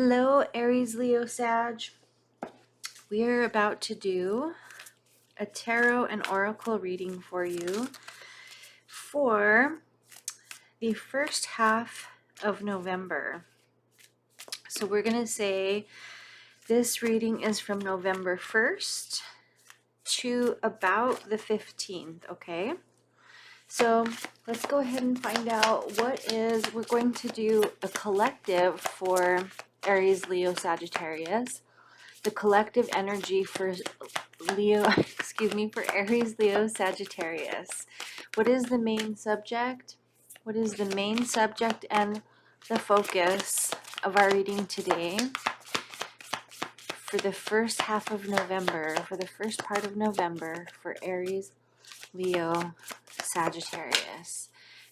Hello, Aries, Leo, Sag. We are about to do a tarot and oracle reading for you for the first half of November. So we're going to say this reading is from November 1st to about the 15th, okay? So let's go ahead and find out we're going to do a collective for Aries, Leo, Sagittarius. The collective energy for Leo, for Aries, Leo, Sagittarius. What is the main subject? What is the main subject and the focus of our reading today for the first half of November, for the first part of November for Aries, Leo, Sagittarius?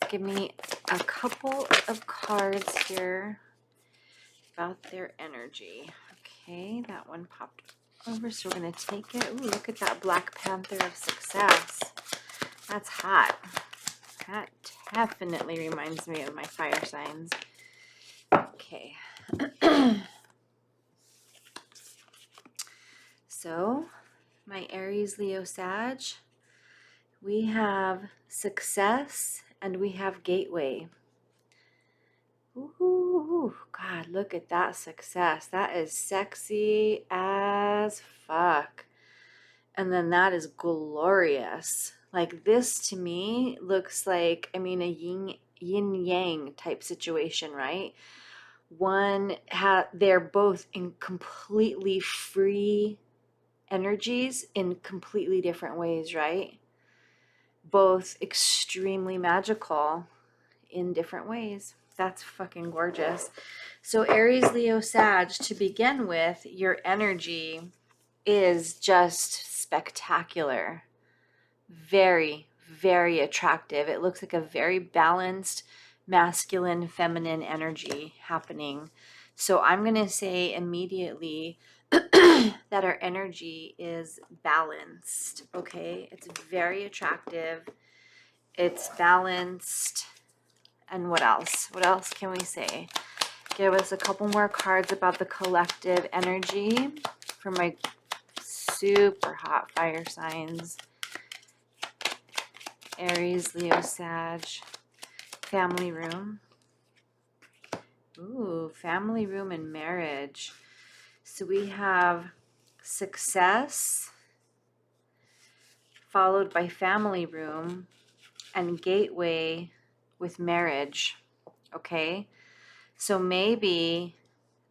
Give me a couple of cards here about their energy. Okay, that one popped over, so we're going to take it. Ooh, look at that Black Panther of Success. That's hot. That definitely reminds me of my fire signs. Okay. So, my Aries, Leo, Sag, we have success and we have gateway. Ooh, God, look at that success. That is sexy as fuck. And then that is glorious. Like, this to me looks like, a yin yang type situation, right? They're both in completely free energies in completely different ways, right? Both extremely magical in different ways. That's fucking gorgeous. So Aries, Leo, Sag, to begin with, your energy is just spectacular. Very, very attractive. It looks like a very balanced masculine, feminine energy happening. So I'm going to say immediately that our energy is balanced, okay? It's very attractive. It's balanced. And what else? What else can we say? Give us a couple more cards about the collective energy for my super hot fire signs. Aries, Leo, Sag, family room. Ooh, family room and marriage. So we have success followed by family room and gateway with marriage. Okay? So maybe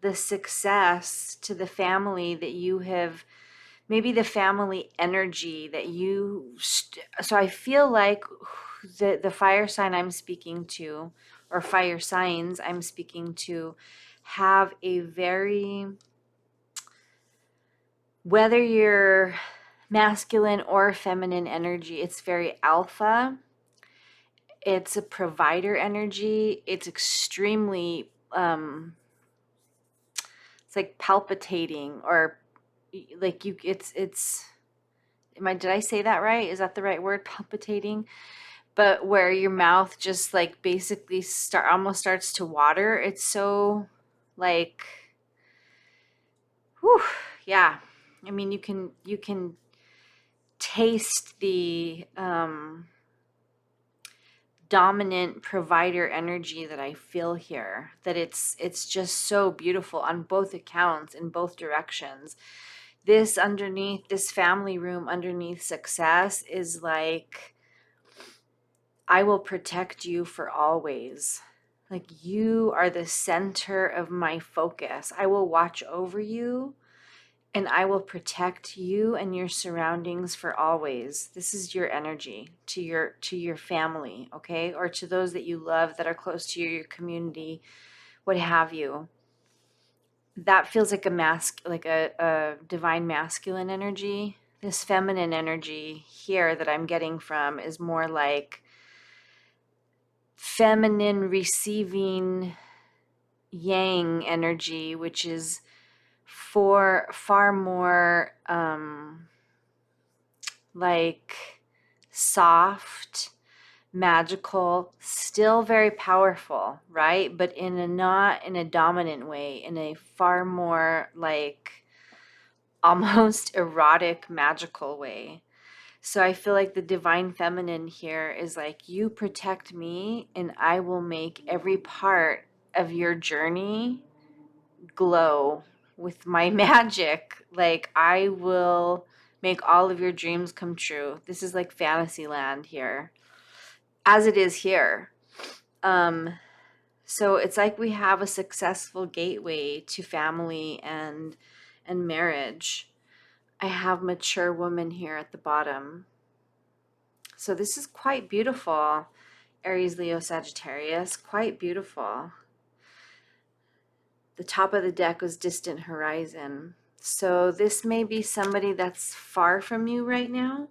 the success to the family that you have, maybe the family energy that so I feel like the fire sign I'm speaking to, or fire signs I'm speaking to, have a very, whether you're masculine or feminine energy, it's very alpha. It's a provider energy. It's extremely it's like palpitating, or like did I say that right? Is that the right word? Palpitating? But where your mouth just like basically almost starts to water. It's so like, whew, yeah. I mean, you can taste the dominant provider energy that I feel here, that it's just so beautiful on both accounts, in both directions. This family room underneath success is like, I will protect you for always. Like, you are the center of my focus. I will watch over you and I will protect you and your surroundings for always. This is your energy to your family, okay? Or to those that you love that are close to you, your community, what have you. That feels like a divine masculine energy. This feminine energy here that I'm getting from is more like feminine receiving yang energy, which is far more like soft, magical, still very powerful, right? But in a not in a dominant way, in a far more like almost erotic, magical way. So I feel like the divine feminine here is like, you protect me and I will make every part of your journey glow with my magic. Like, I will make all of your dreams come true. This is like fantasy land here, as it is here. So it's like we have a successful gateway to family and marriage. I have mature woman here at the bottom. So this is quite beautiful, Aries, Leo, Sagittarius, quite beautiful. The top of the deck was distant horizon. So this may be somebody that's far from you right now.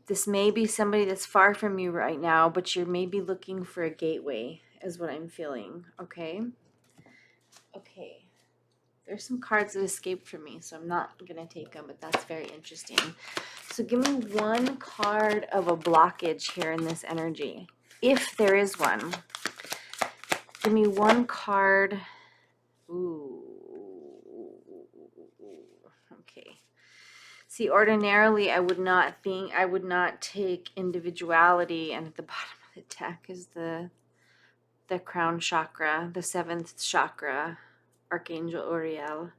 This may be somebody that's far from you right now, but you're maybe looking for a gateway, is what I'm feeling. Okay. Okay. There's some cards that escaped from me, so I'm not going to take them, but that's very interesting. So give me one card of a blockage here in this energy, if there is one. Give me one card. Ooh. Okay. See, ordinarily, I would not take individuality, and at the bottom of the deck is the crown chakra, the 7th chakra, Archangel Uriel.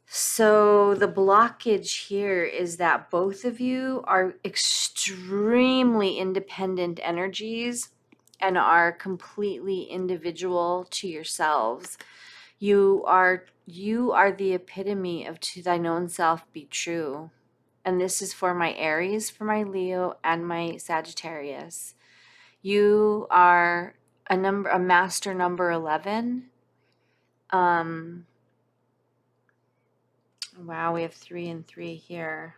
So the blockage here is that both of you are extremely independent energies and are completely individual to yourselves. You are the epitome of to thine own self be true. And this is for my Aries, for my Leo, and my Sagittarius. You are a master number 11. Wow, we have 3 and 3 here.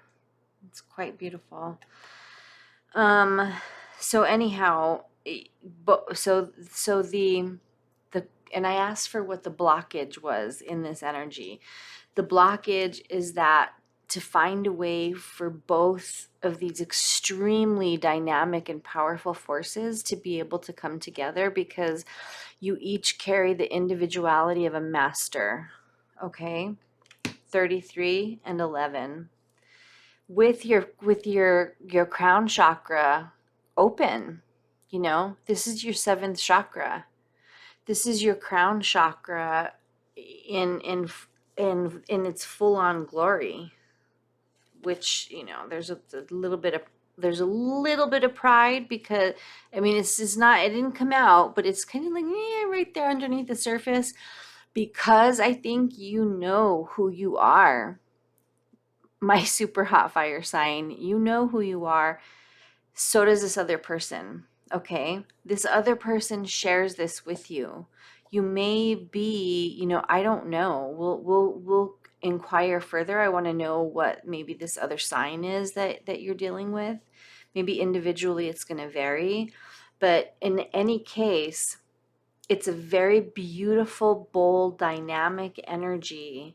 It's quite beautiful. So anyhow, so the and I asked for what the blockage was in this energy. The blockage is that to find a way for both of these extremely dynamic and powerful forces to be able to come together, because you each carry the individuality of a master. Okay? 33 and 11. With your crown chakra open, this is your 7th chakra. This is your crown chakra in its full-on glory, which, there's a little bit of pride, because it didn't come out, but it's kind of like right there underneath the surface, because I think you know who you are. My super hot fire sign, you know who you are. So does this other person. Okay, this other person shares this with you. You may be, I don't know. We'll inquire further. I want to know what maybe this other sign is that you're dealing with. Maybe individually it's going to vary, but in any case, it's a very beautiful, bold, dynamic energy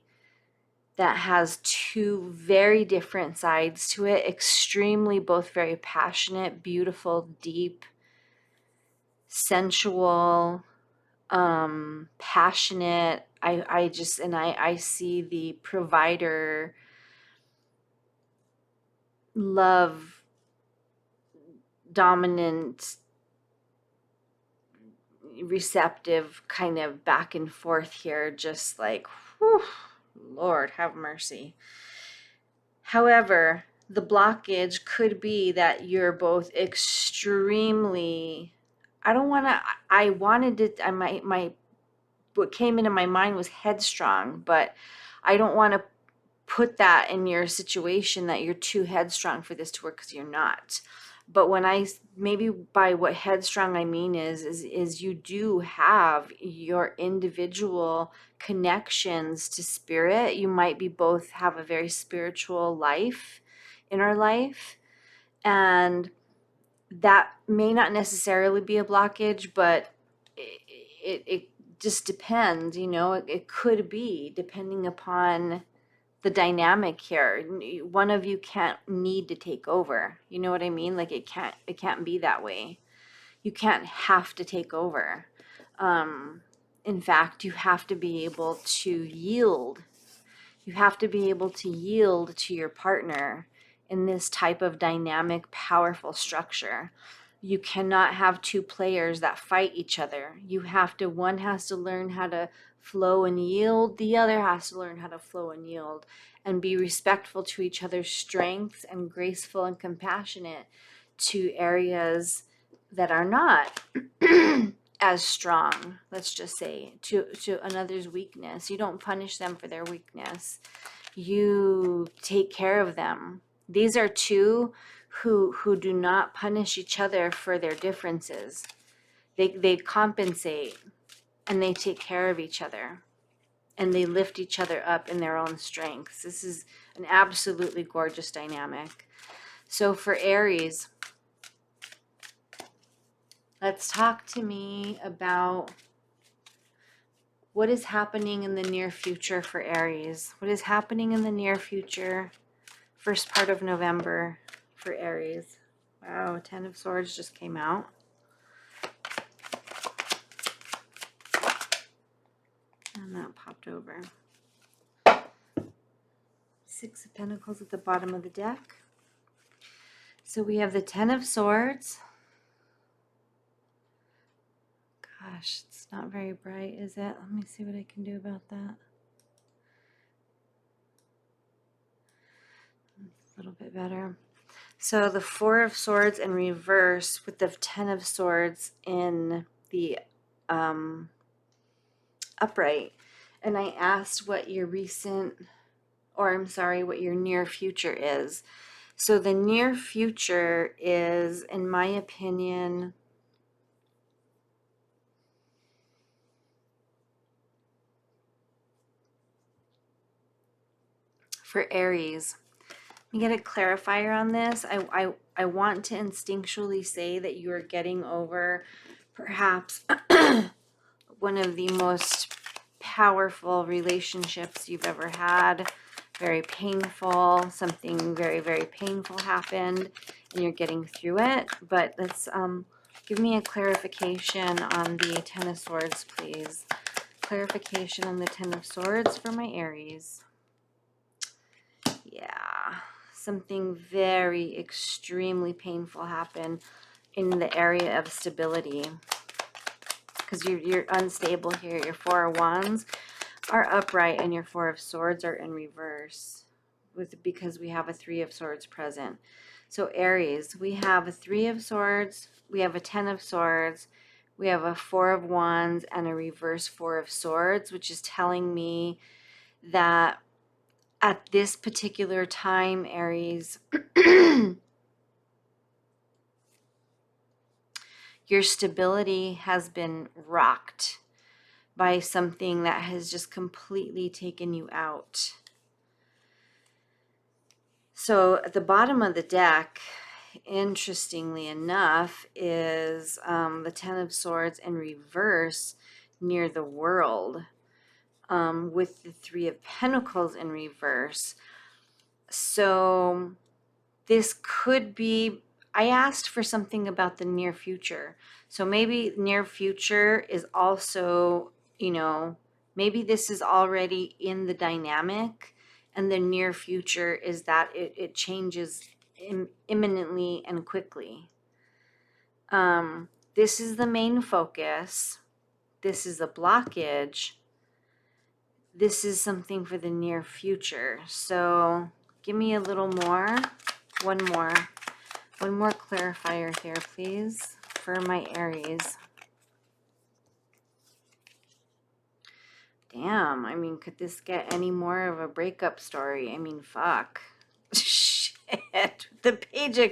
that has 2 very different sides to it, extremely both very passionate, beautiful, deep, sensual, passionate. I see the provider, love, dominant, receptive kind of back and forth here, just like, whew, Lord have mercy. However, the blockage could be that you're both extremely, what came into my mind was headstrong, but I don't want to put that in your situation that you're too headstrong for this to work, because you're not. But maybe by what headstrong I mean is you do have your individual connections to spirit. You might be both have a very spiritual life, inner life, and that may not necessarily be a blockage, but it just depends, it could be, depending upon the dynamic here. One of you can't need to take over. You know what I mean? Like it can't be that way. You can't have to take over. In fact, you have to be able to yield. You have to be able to yield to your partner in this type of dynamic, powerful structure. You cannot have two players that fight each other. One has to learn how to flow and yield. The other has to learn how to flow and yield and be respectful to each other's strengths and graceful and compassionate to areas that are not as strong, let's just say, to another's weakness. You don't punish them for their weakness. You take care of them. These are two who do not punish each other for their differences. They compensate and they take care of each other and they lift each other up in their own strengths. This is an absolutely gorgeous dynamic. So for Aries, let's talk to me about what is happening in the near future for Aries. What is happening in the near future, first part of November for Aries? Wow, 10 of Swords just came out. And that popped over. 6 of Pentacles at the bottom of the deck. So we have the 10 of Swords. Gosh, it's not very bright, is it? Let me see what I can do about that. It's a little bit better. So the 4 of Swords in reverse with the 10 of Swords in the upright. And I asked what your what your near future is. So the near future is, in my opinion, for Aries. You get a clarifier on this. I want to instinctually say that you are getting over perhaps one of the most powerful relationships you've ever had. Very painful. Something very, very painful happened and you're getting through it. But let's give me a clarification on the 10 of Swords, please. Clarification on the 10 of Swords for my Aries. Yeah, something very extremely painful happened in the area of stability, because you're unstable here. Your 4 of Wands are upright and your 4 of Swords are in reverse because we have a 3 of Swords present. So Aries, we have a 3 of Swords, we have a 10 of Swords, we have a 4 of Wands and a reverse 4 of Swords, which is telling me that at this particular time, Aries, your stability has been rocked by something that has just completely taken you out. So at the bottom of the deck, interestingly enough, is the 10 of Swords in reverse near the World, with the 3 of Pentacles in reverse. So this could be, I asked for something about the near future. So maybe near future is also, maybe this is already in the dynamic, and the near future is that it changes imminently and quickly. This is the main focus. This is a blockage. This is something for the near future. So give me a little more. One more clarifier here, please, for my Aries. Damn, I mean, could this get any more of a breakup story? I mean, fuck. Shit. The Page of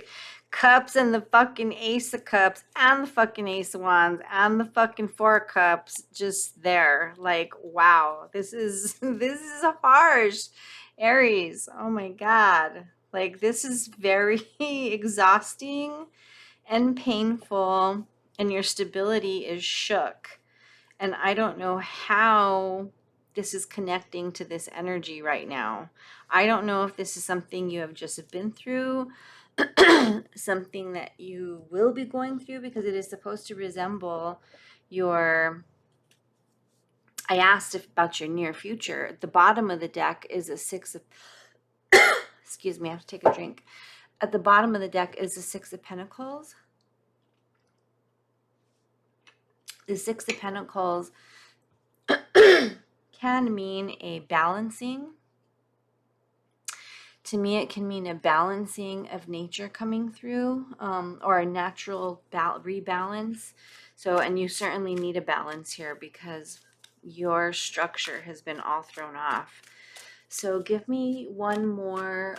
Cups and the fucking Ace of Cups and the fucking Ace of Wands and the fucking 4 of Cups just there. Like, wow, this is harsh. Aries, oh my God. Like, this is very exhausting and painful, and your stability is shook. And I don't know how this is connecting to this energy right now. I don't know if this is something you have just been through, something that you will be going through, because it is supposed to resemble your, I asked about your near future. At the bottom of the deck is a six of, excuse me, I have to take a drink. At the bottom of the deck is the Six of Pentacles. The Six of Pentacles can mean a balancing. To me, it can mean a balancing of nature coming through, or a natural rebalance. So, and you certainly need a balance here because your structure has been all thrown off. So give me one more,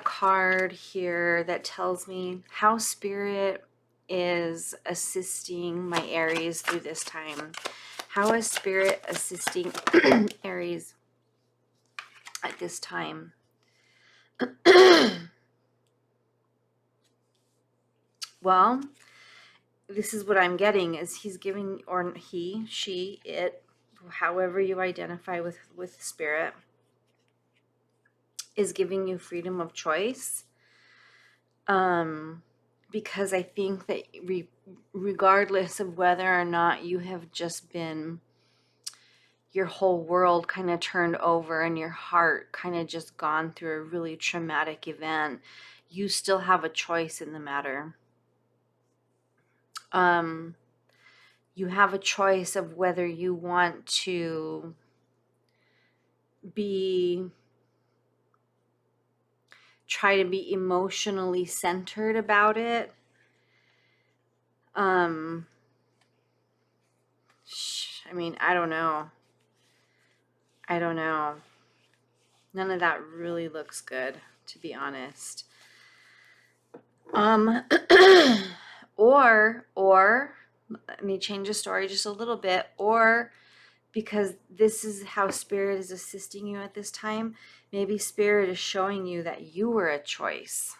card here that tells me how Spirit is assisting my Aries through this time. How is Spirit assisting Aries at this time? Well, this is what I'm getting, is he's giving, or he, she, it, however you identify with Spirit, is giving you freedom of choice. Because I think that regardless of whether or not you have just been, your whole world kind of turned over and your heart kind of just gone through a really traumatic event, you still have a choice in the matter. You have a choice of whether you want to try to be emotionally centered about it. I mean, I don't know. None of that really looks good, to be honest. Or let me change the story just a little bit. Or because this is how Spirit is assisting you at this time, maybe Spirit is showing you that you were a choice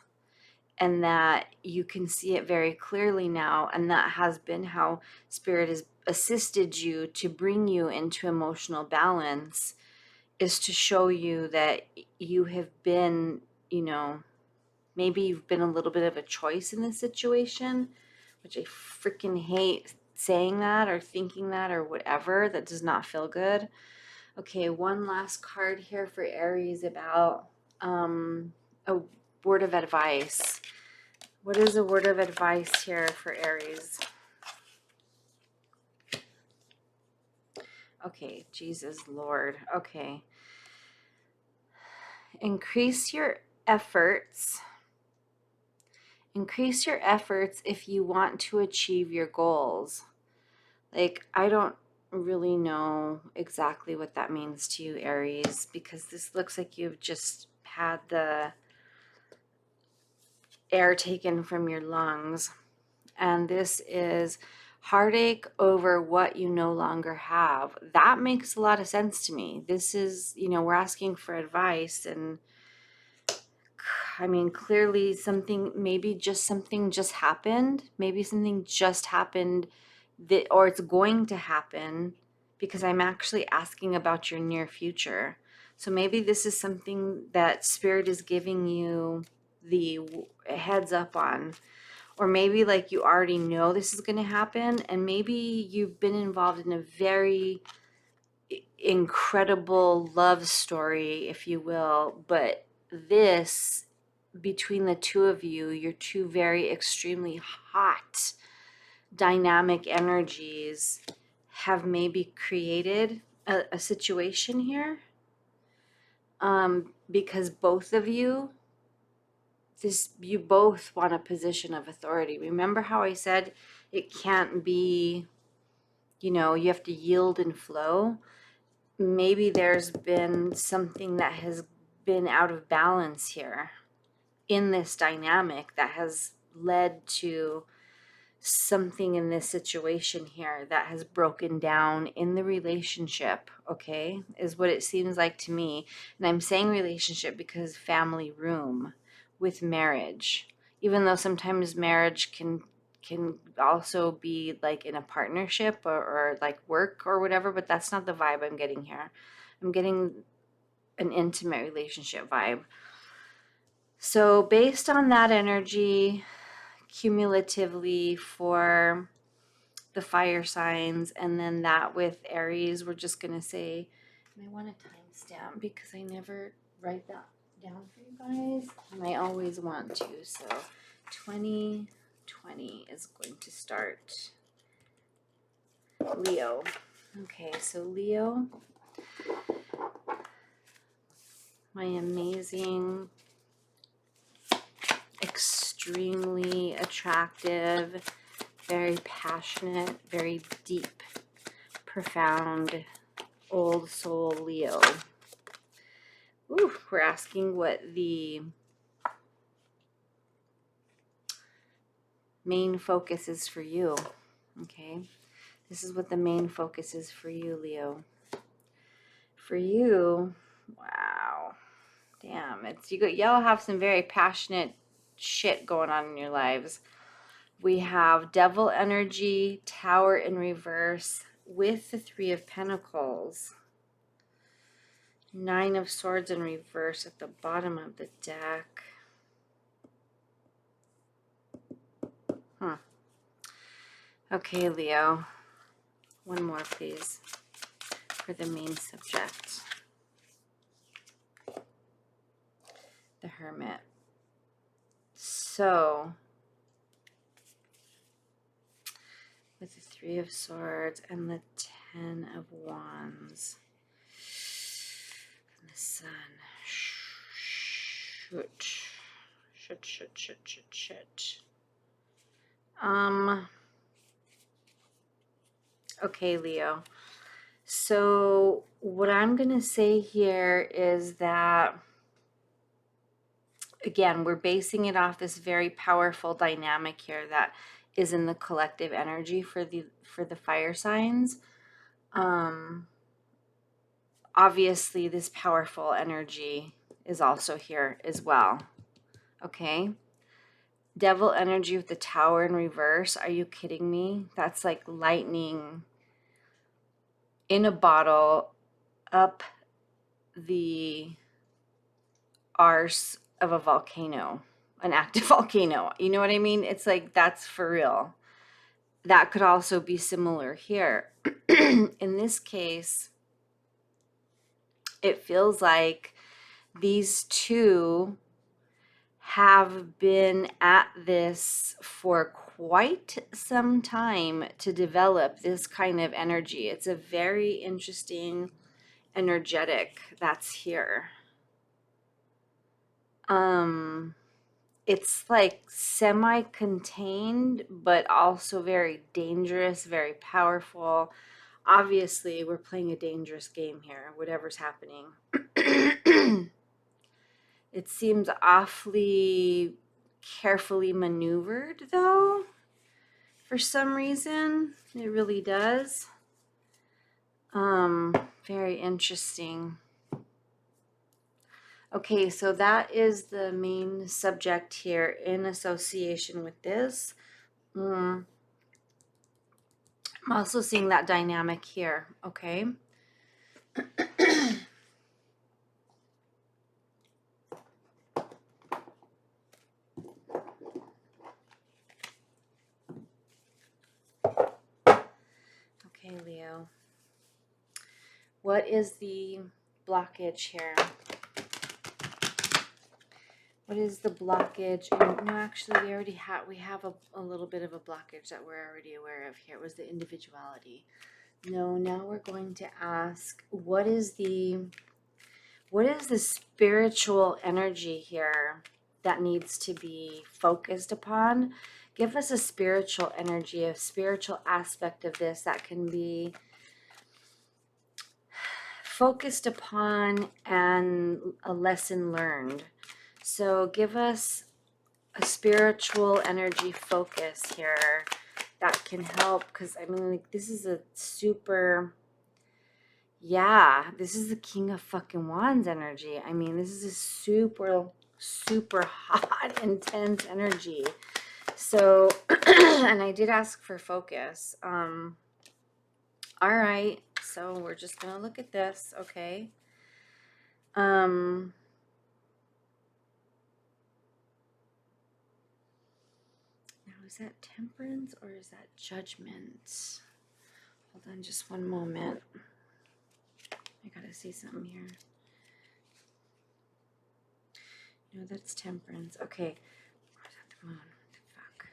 and that you can see it very clearly now. And that has been how Spirit has assisted you to bring you into emotional balance, is to show you that you have been, maybe you've been a little bit of a choice in this situation, which I freaking hate saying that or thinking that or whatever. That does not feel good. Okay, one last card here for Aries about a word of advice. What is a word of advice here for Aries? Okay, Jesus Lord. Okay. Increase your efforts. Increase your efforts if you want to achieve your goals. Like, I don't really know exactly what that means to you, Aries, because this looks like you've just had the air taken from your lungs. And this is heartache over what you no longer have. That makes a lot of sense to me. This is, we're asking for advice, and I mean, clearly something just happened. Maybe something just happened or it's going to happen, because I'm actually asking about your near future. So maybe this is something that Spirit is giving you the heads up on. Or maybe like you already know this is going to happen, and maybe you've been involved in a very incredible love story, if you will, but this, between the two of you, your two very extremely hot dynamic energies, have maybe created a situation here, because both of you, you both want a position of authority. Remember how I said it can't be, you have to yield and flow? Maybe there's been something that has been out of balance here in this dynamic that has led to something in this situation here that has broken down in the relationship, okay, is what it seems like to me. And I'm saying relationship because family room with marriage, even though sometimes marriage can can also be like in a partnership or like work or whatever, but that's not the vibe I'm getting here. I'm getting an intimate relationship vibe. So based on that energy, cumulatively for the fire signs, and then that with Aries, we're just going to say, and I want a timestamp because I never write that down for you guys, and I always want to. So 2020 is going to start Leo. Okay, so Leo, my amazing, extremely attractive, very passionate, very deep, profound, old soul Leo. Ooh, we're asking what the main focus is for you. Okay, this is what the main focus is for you, Leo. For you, wow, damn, it's y'all have some very passionate shit going on in your lives. We have Devil energy, Tower in reverse with the Three of Pentacles. Nine of Swords in reverse at the bottom of the deck. Okay, Leo. One more, please, for the main subject. The Hermit. So, with the Three of Swords and the Ten of Wands. And the Sun. Shit. Okay, Leo. So what I'm going to say here is that, again, we're basing it off this very powerful dynamic here that is in the collective energy for the fire signs. Obviously, this powerful energy is also here as well. Okay? Devil energy with the Tower in reverse. Are you kidding me? That's like lightning in a bottle up the arse of a volcano, an active volcano. You know what I mean? It's like, that's for real. That could also be similar here. In this case, it feels like these two have been at this for quite some time to develop this kind of energy. It's a very interesting energetic that's here. It's like semi-contained, but also very dangerous, very powerful. Obviously, we're playing a dangerous game here, whatever's happening. It seems awfully carefully maneuvered, though, for some reason. It really does. Very interesting. Okay, so that is the main subject here in association with this. I'm also seeing that dynamic here, okay? Okay, Leo. What is the blockage here? What is the blockage? And no, actually, we have a little bit of a blockage that we're already aware of here. It was the individuality. No, now we're going to ask, what is the spiritual energy here that needs to be focused upon? Give us a spiritual energy, a spiritual aspect of this that can be focused upon and a lesson learned. So give us a spiritual energy focus here that can help, because I mean, like, this is a super, yeah, this is the King of fucking Wands energy. I mean, this is a super hot, intense energy. So And I did ask for focus. All right, so we're just gonna look at this, okay? Now is that temperance or is that judgment? Hold on just one moment. I gotta see something here. No, that's temperance. Okay. Or is that the moon? What the fuck?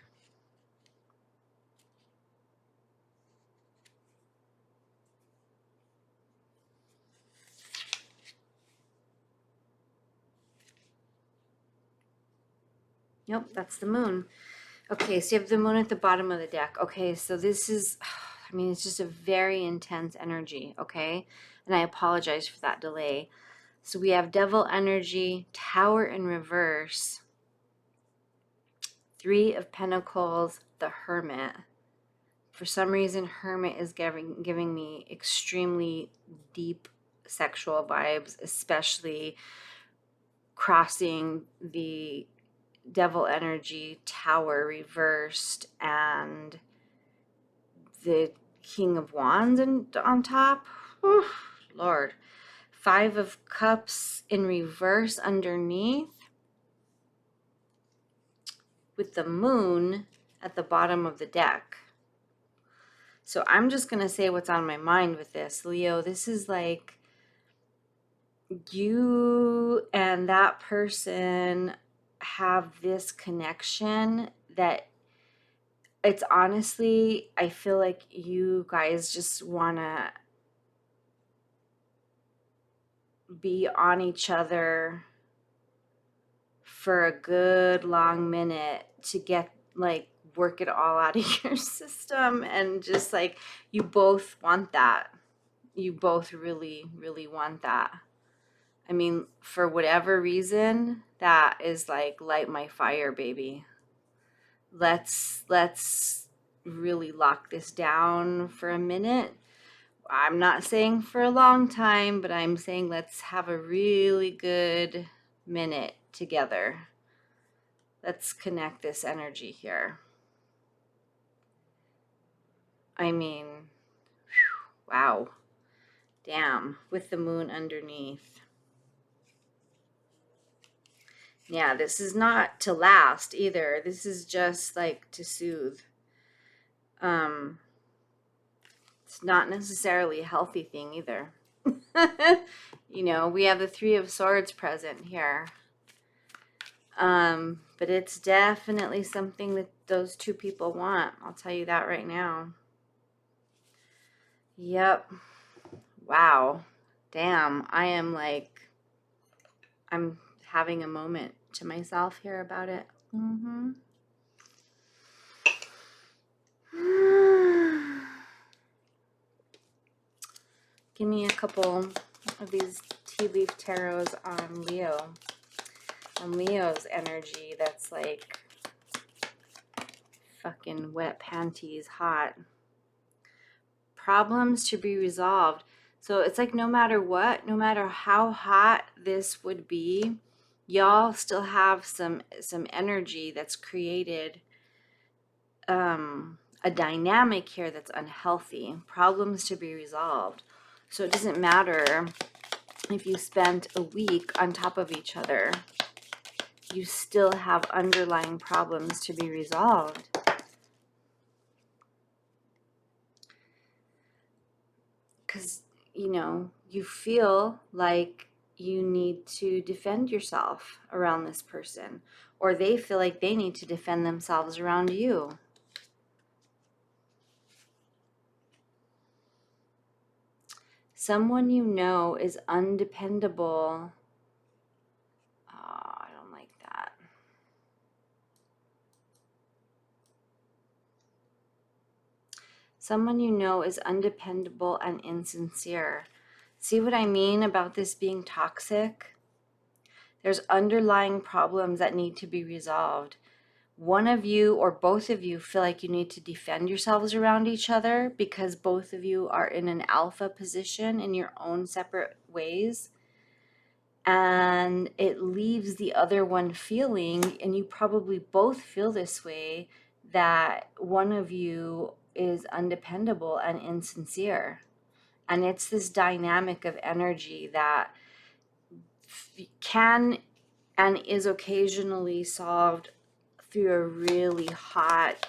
Nope, that's the moon. Okay, so you have the moon at the bottom of the deck. Okay, so this is, I mean, it's just a very intense energy, okay? And I apologize for that delay. So we have devil energy, tower in reverse, 3 of pentacles, the hermit. For some reason, hermit is giving me extremely deep sexual vibes, especially crossing the devil energy, tower reversed, and the King of Wands on top. Whew, Lord. 5 of Cups in reverse underneath, with the moon at the bottom of the deck. So I'm just going to say what's on my mind with this. Leo, this is like you and that person have this connection that it's honestly, I feel like you guys just want to be on each other for a good long minute to get like work it all out of your system, and just like you both want that. You both really, really want that. I mean, for whatever reason, that is like light my fire, baby. Let's really lock this down for a minute. I'm not saying for a long time, but I'm saying let's have a really good minute together. Let's connect this energy here. I mean, whew, wow. Damn, with the moon underneath. Yeah, this is not to last either. This is just like to soothe. It's not necessarily a healthy thing either. You know, we have the 3 of Swords present here. But it's definitely something that those 2 people want. I'll tell you that right now. Yep. Wow. Damn. I'm having a moment to myself here about it. Give me a couple of these tea leaf tarots on Leo. On Leo's energy that's like fucking wet panties hot. Problems to be resolved. So it's like no matter what, no matter how hot this would be, y'all still have some energy that's created a dynamic here that's unhealthy. Problems to be resolved. So it doesn't matter if you spent a week on top of each other. You still have underlying problems to be resolved. Because, you know, you feel like you need to defend yourself around this person, or they feel like they need to defend themselves around you. Someone you know is undependable. Oh, I don't like that. Someone you know is undependable and insincere. See what I mean about this being toxic? There's underlying problems that need to be resolved. One of you or both of you feel like you need to defend yourselves around each other because both of you are in an alpha position in your own separate ways. And it leaves the other one feeling, and you probably both feel this way, that one of you is undependable and insincere. And it's this dynamic of energy that can and is occasionally solved through a really hot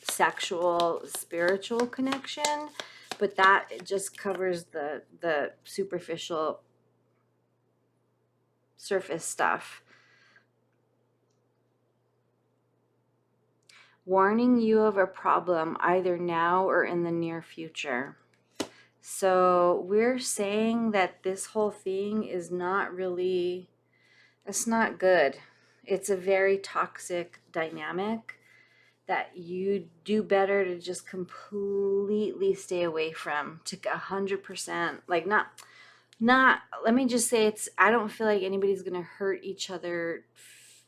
sexual, spiritual connection, but that just covers the superficial surface stuff. Warning you of a problem either now or in the near future. So we're saying that this whole thing is not really, it's not good. It's a very toxic dynamic that you do better to just completely stay away from, to 100%. Like, not, let me just say, I don't feel like anybody's going to hurt each other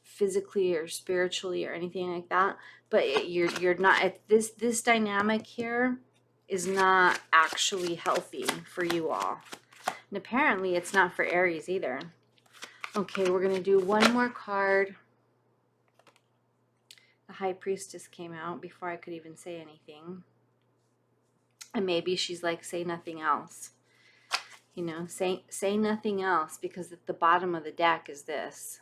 physically or spiritually or anything like that, but you're not, this dynamic here is not actually healthy for you all. And apparently it's not for Aries either. Okay, we're going to do one more card. The High Priestess came out before I could even say anything. And maybe she's like, say nothing else. You know, say nothing else, because at the bottom of the deck is this.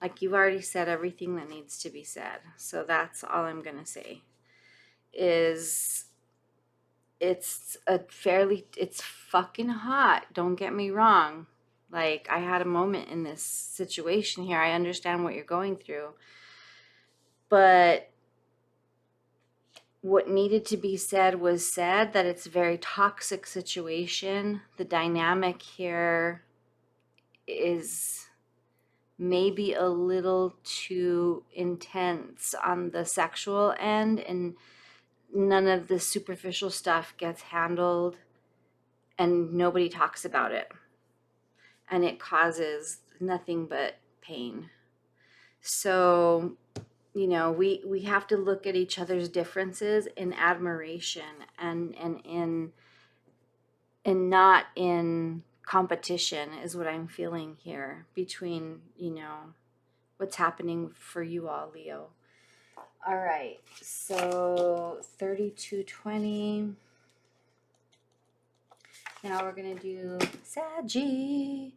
Like, you've already said everything that needs to be said. So that's all I'm going to say. Is it's fucking hot. Don't get me wrong. Like, I had a moment in this situation here. I understand what you're going through. But what needed to be said was said, that it's a very toxic situation. The dynamic here is maybe a little too intense on the sexual end, and none of the superficial stuff gets handled, and nobody talks about it. And it causes nothing but pain. So, you know, we have to look at each other's differences in admiration and not in competition, is what I'm feeling here between, you know, what's happening for you all, Leo. All right, so 3220. Now we're going to do Sagittarius,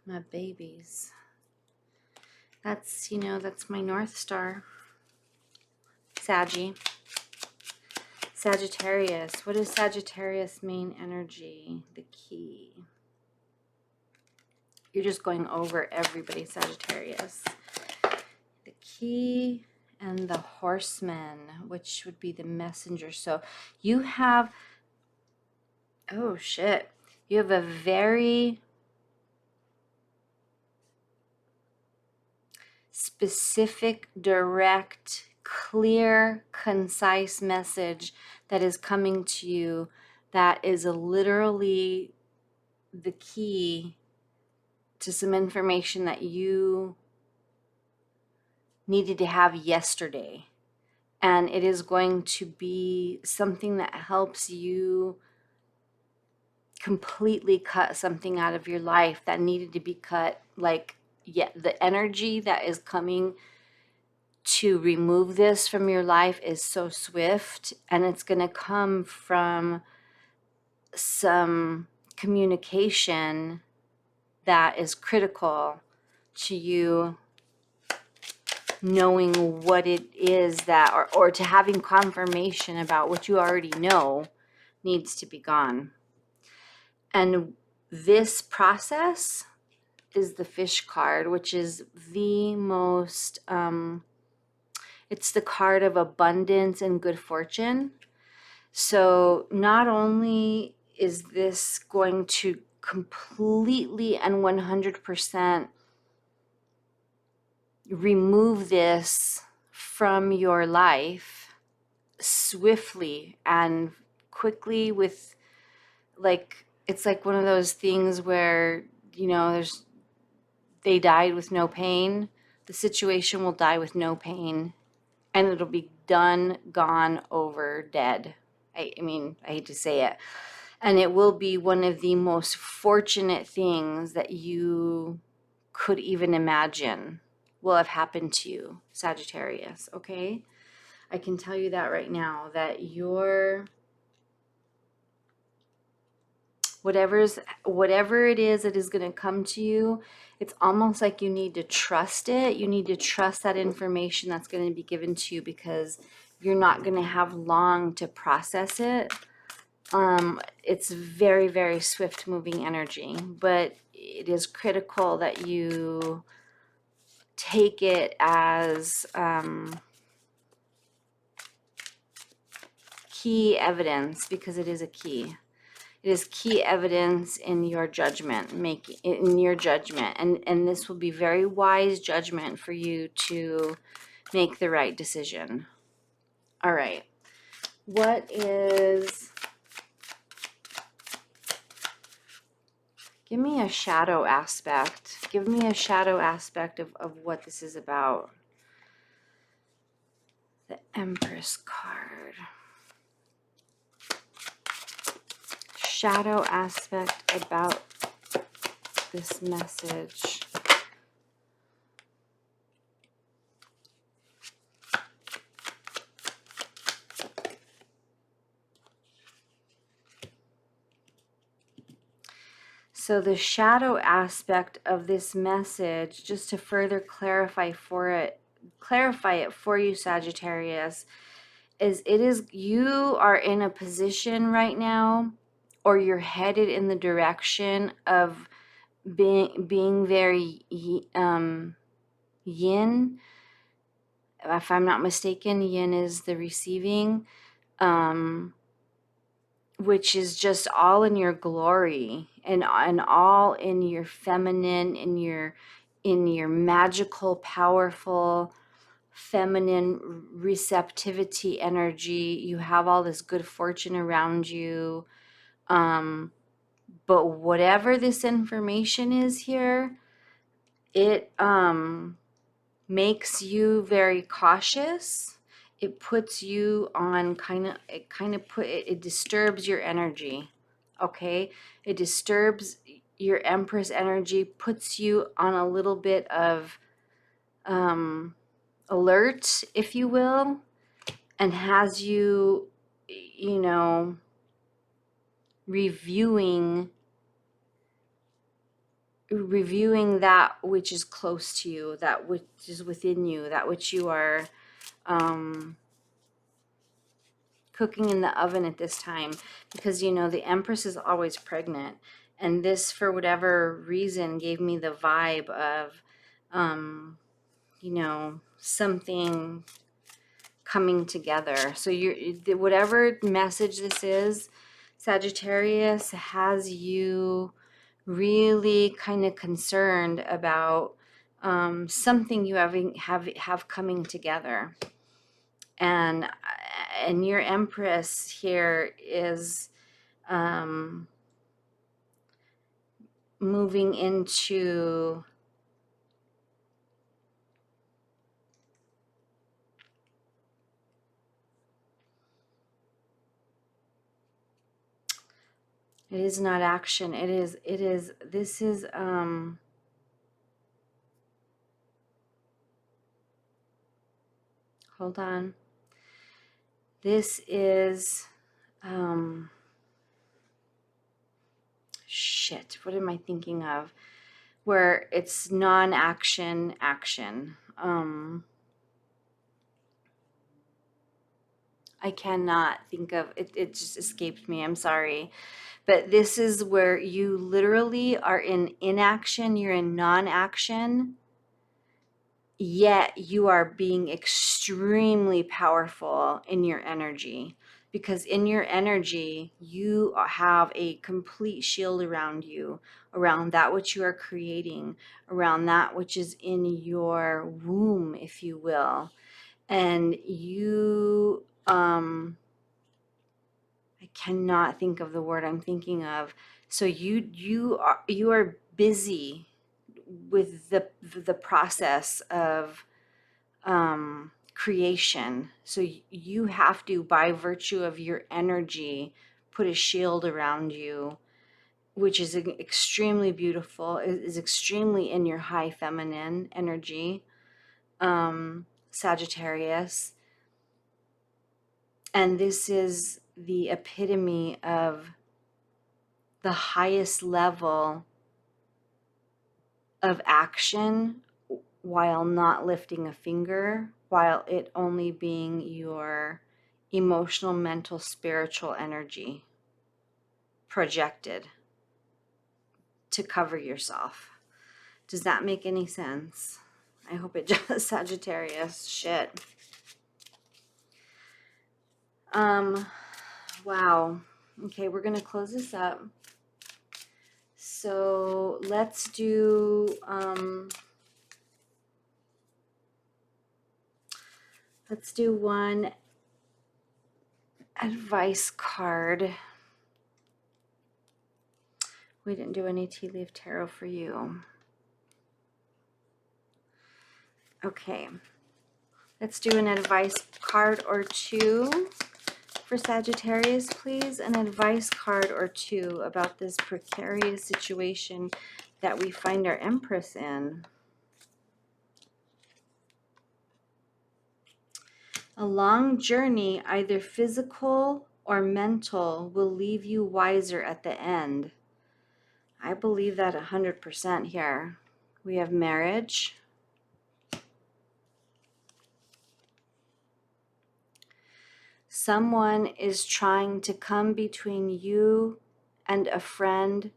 my babies. That's, you know, that's my North Star. Sagittarius. What is Sagittarius' main energy? The key. You're just going over everybody, Sagittarius. The key and the horseman, which would be the messenger. So you have, oh shit, you have a very specific, direct, clear, concise message that is coming to you, that is literally the key to some information that you needed to have yesterday. And it is going to be something that helps you completely cut something out of your life that needed to be cut. Like, yeah, the energy that is coming to remove this from your life is so swift, and it's going to come from some communication that is critical to you knowing what it is that, or to having confirmation about what you already know needs to be gone. And this process is the Fish card, which is the most, it's the card of abundance and good fortune. So not only is this going to completely and 100% remove this from your life swiftly and quickly, with, like, it's like one of those things where, you know, they died with no pain. The situation will die with no pain, and it'll be done, gone, over, dead. I mean, I hate to say it. And it will be one of the most fortunate things that you could even imagine. will have happened to you, Sagittarius, okay? I can tell you that right now, that your whatever it is that is going to come to you, it's almost like you need to trust it. You need to trust that information that's going to be given to you, because you're not going to have long to process it. It's very, very swift moving energy, but it is critical that you take it as key evidence, because it is a key. It is key evidence in your judgment, and this will be very wise judgment for you to make the right decision. All right. Give me a shadow aspect. Give me a shadow aspect of what this is about. The Empress card. Shadow aspect about this message. So the shadow aspect of this message, just to further clarify it for you, Sagittarius, is you are in a position right now, or you're headed in the direction of being very yin. If I'm not mistaken, yin is the receiving, which is just all in your glory, and all in your feminine, in your magical, powerful, feminine receptivity energy. You have all this good fortune around you. But whatever this information is here, it makes you very cautious. It puts you on it disturbs your energy. Okay? It disturbs your Empress energy, puts you on a little bit of alert, if you will, and has you, reviewing that which is close to you, that which is within you, that which you are cooking in the oven at this time, because the Empress is always pregnant, and this, for whatever reason, gave me the vibe of something coming together. So whatever message this is, Sagittarius, has you really kind of concerned about something you have coming together. And your Empress here is moving into it is not action. This is hold on. This is shit, what am I thinking of? Where it's non-action action. I cannot think of it. It just escaped me. I'm sorry. But this is where you literally are in inaction. You're in non-action. Yet you are being extremely powerful in your energy. Because in your energy, you have a complete shield around you, around that which you are creating, around that which is in your womb, if you will. And you, I cannot think of the word I'm thinking of. So you are busy with the process of creation. So you have to, by virtue of your energy, put a shield around you, which is extremely beautiful, is extremely in your high feminine energy. Sagittarius. And this is the epitome of the highest level of action while not lifting a finger, while it only being your emotional, mental, spiritual energy projected to cover yourself. Does that make any sense? I hope it does, Sagittarius. Shit. Wow. Okay, we're gonna close this up. So let's do one advice card. We didn't do any tea leaf tarot for you. Okay, let's do an advice card or two for Sagittarius, please. An advice card or two about this precarious situation that we find our Empress in. A long journey, either physical or mental, will leave you wiser at the end. I believe that 100% here. We have marriage. Someone is trying to come between you and a friend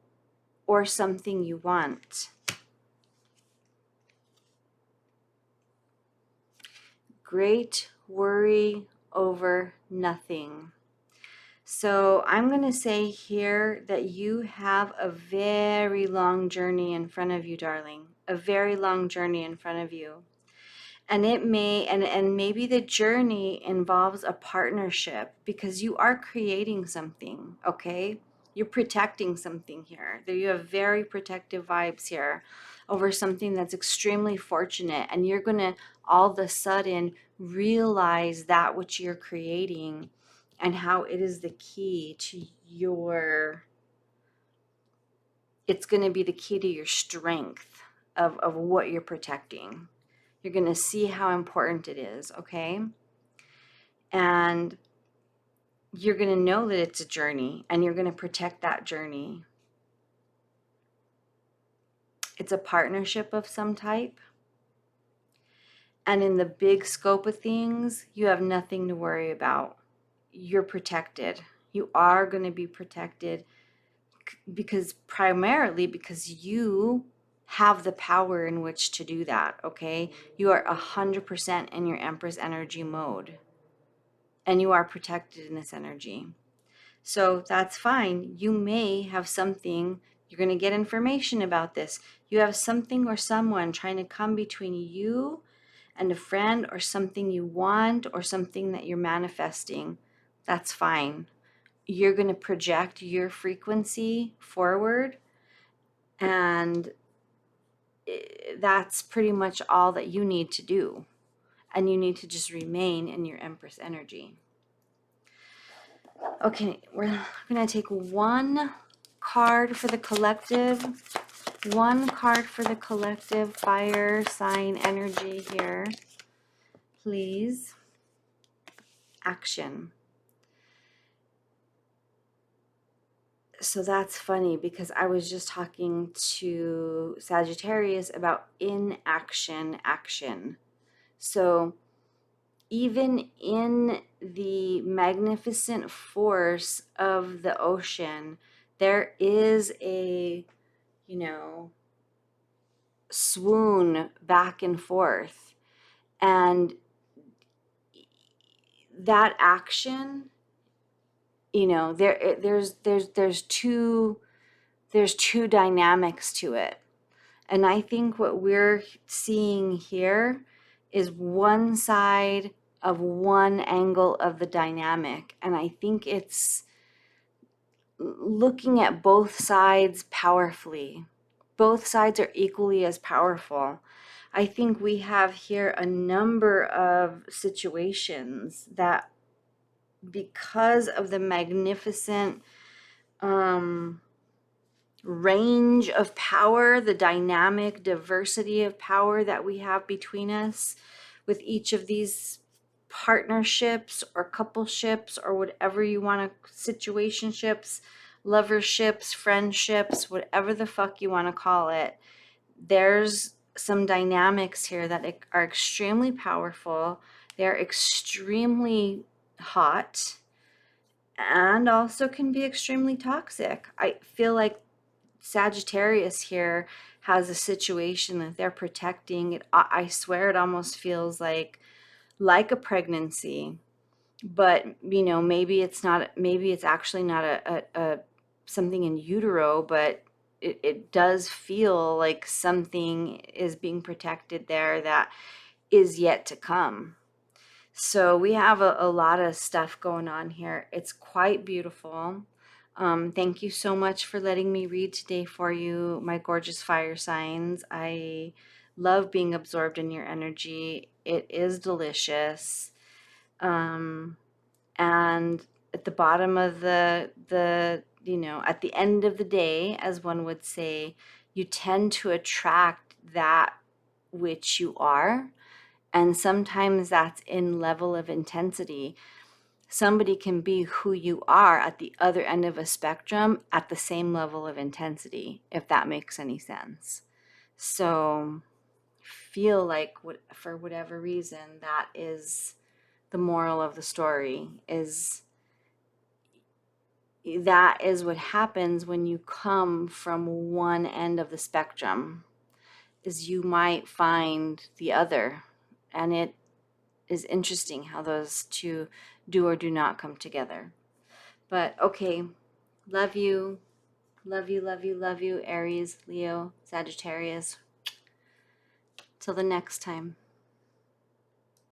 or something you want. Great worry over nothing. So I'm going to say here that you have a very long journey in front of you, darling. A very long journey in front of you. And it may, and maybe the journey involves a partnership because you are creating something, okay? You're protecting something here. You have very protective vibes here over something that's extremely fortunate. And you're going to all of a sudden realize that which you're creating and how it is the key to your, it's going to be the key to your strength of what you're protecting. You're going to see how important it is, okay? And you're going to know that it's a journey and you're going to protect that journey. It's a partnership of some type. And in the big scope of things, you have nothing to worry about. You're protected. You are going to be protected primarily because you have the power in which to do that, okay? You are 100% in your Empress energy mode. And you are protected in this energy. So that's fine. You may have something, you're going to get information about this. You have something or someone trying to come between you and a friend or something you want or something that you're manifesting. That's fine. You're going to project your frequency forward, and that's pretty much all that you need to do. And you need to just remain in your Empress energy. Okay, we're going to take one card for the collective. One card for the collective fire sign energy here. Please. Action. So that's funny because I was just talking to Sagittarius about inaction, action. So even in the magnificent force of the ocean, there is a, swoon back and forth. And that action, there's two dynamics to it. And I think what we're seeing here is one side of one angle of the dynamic. And I think it's looking at both sides powerfully. Both sides are equally as powerful. I think we have here a number of situations that, because of the magnificent range of power, the dynamic diversity of power that we have between us with each of these partnerships or coupleships or whatever you want to, situationships, loverships, friendships, whatever the fuck you want to call it. There's some dynamics here that are extremely powerful. They're extremely hot and also can be extremely toxic. I feel like Sagittarius here has a situation that they're protecting. I swear it almost feels like a pregnancy, but you know, maybe it's not, maybe it's actually not a something in utero, but it does feel like something is being protected there that is yet to come. So we have a lot of stuff going on here. It's quite beautiful. Thank you so much for letting me read today for you, my gorgeous fire signs. I love being absorbed in your energy. It is delicious. And at the bottom of the you know, at the end of the day, as one would say, you tend to attract that which you are. And sometimes that's in level of intensity. Somebody can be who you are at the other end of a spectrum at the same level of intensity, if that makes any sense. So feel like for whatever reason, that is the moral of the story, is that is what happens when you come from one end of the spectrum, is you might find the other. And it is interesting how those two do or do not come together. But okay, love you, love you, love you, love you, Aries, Leo, Sagittarius. Till the next time.